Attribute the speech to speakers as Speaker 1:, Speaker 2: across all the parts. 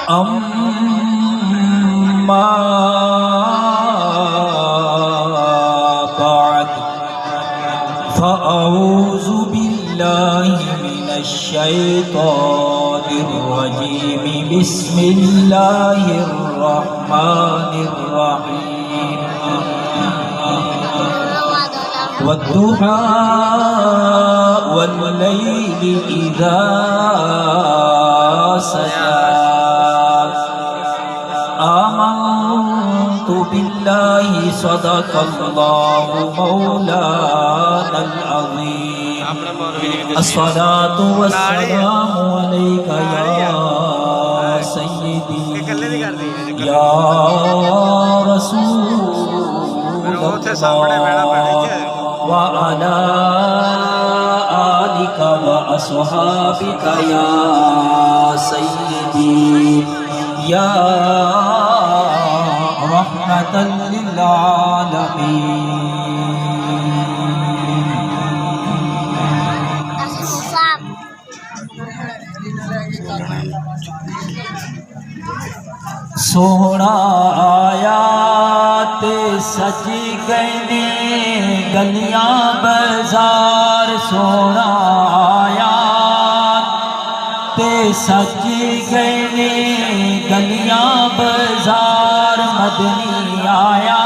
Speaker 1: أما بعد فأعوذ بالله من الشيطان الرجيم بسم الله الرحمن الرحيم والضحى والليل إذا سجى آمنت بالله صدق الله مولانا العظيم الصلاة والسلام عليك يا سيدي يا رسول الله وعلى آلك وأصحابك يا سيدي يا رحمة للعالمين. سونا آیا تے سج گئے گلیاں بازار سونا آیا تے سج گئے گلیاں بازار مدنی آیا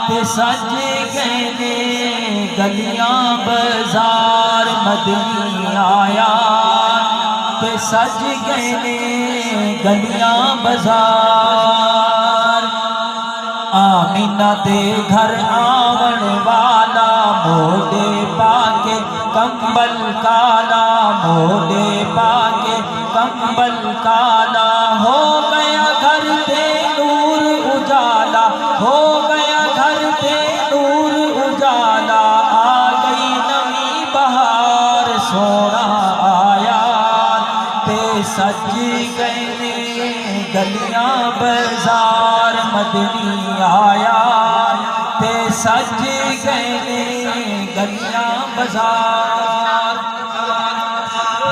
Speaker 1: تے سج گئے گلیاں بازار مدنی آیا تے سج گئے گلیاں بازار آمینہ دے گھر آون والا موڈے پاکے کمبل کالا موڈے پاکے کمبل کالا ہو گیا گھر پہ نور اجالا ہو گیا گھر پہ نور اجالا آ گئی نئی بہار سونا آیا تے سج گئے گلیاں بازار مدنی آیا تے سج گئے گلیاں بازار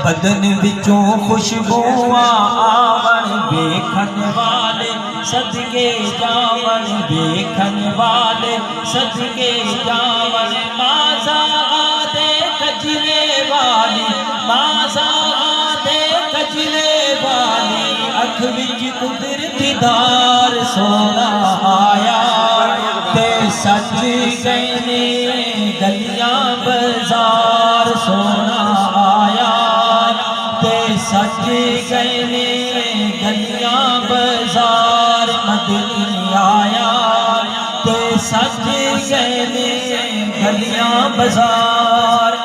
Speaker 1: بدن وچوں خوشبواں آون ویکھن والے صدقے جاون ویکھن والے صدقے جاون مازا آدے کجلے والی مازا آدے کجلے والی اکھ وچ قدرتی دار سونا آیا تے سج گئے گلیاں بازار سونا آیا تے سج گئے گلیاں بازار مدنی آیا تے سج گئے گلیاں بازار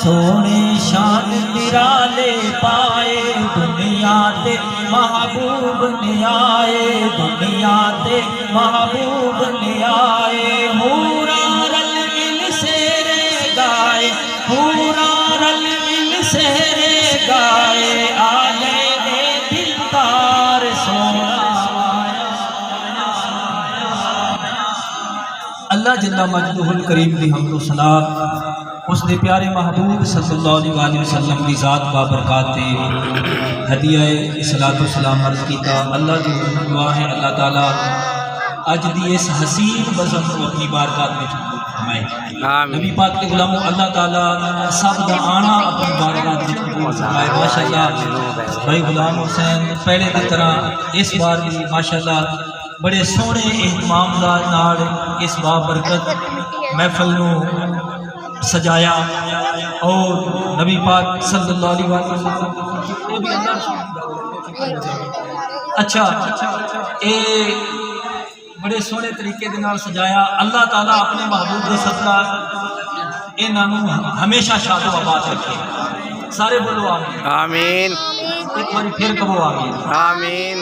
Speaker 1: سونے شان نرالے پائے دنیا تے محبوب نے آئے دنیا تے محبوب نے آئے ہورا رل مل سیرے گائے ہورا رل مل سیرے گائے آلے دے دلدار سونا اللہ جل مجدہ الکریم دی حمد و ثنا اس نے پیارے محبوب صلی اللہ علیہ وسلم کی ذات بابرکات تے ہدیہ صلاۃ و سلام عرض کیتا اللہ دی دعا ہے اللہ تعالیٰ اج دی اس حسین بزم کو اپنی بارگاہ میں قبول فرمائے نبی پاک کے غلاموں اللہ تعالیٰ سب دا آنا اپنی بارگاہ میں قبول فرمائے ماشاءاللہ بھائی غلام حسین پہلے دی طرح اس بار بھی ماشاءاللہ بڑے سونے اہتمام دا نال اس بابرکت محفل نو سجایا اور نبی پاک صلی اللہ علیہ وسلم اچھا اے بڑے سونے طریقے دے نال سجایا اللہ تعالیٰ اپنے محبوب دے صدقہ انہوں ہمیشہ شاد و آباد رکھے سارے بولو آمین
Speaker 2: آمین
Speaker 1: ایک بار پھر کہو آمین
Speaker 2: آمین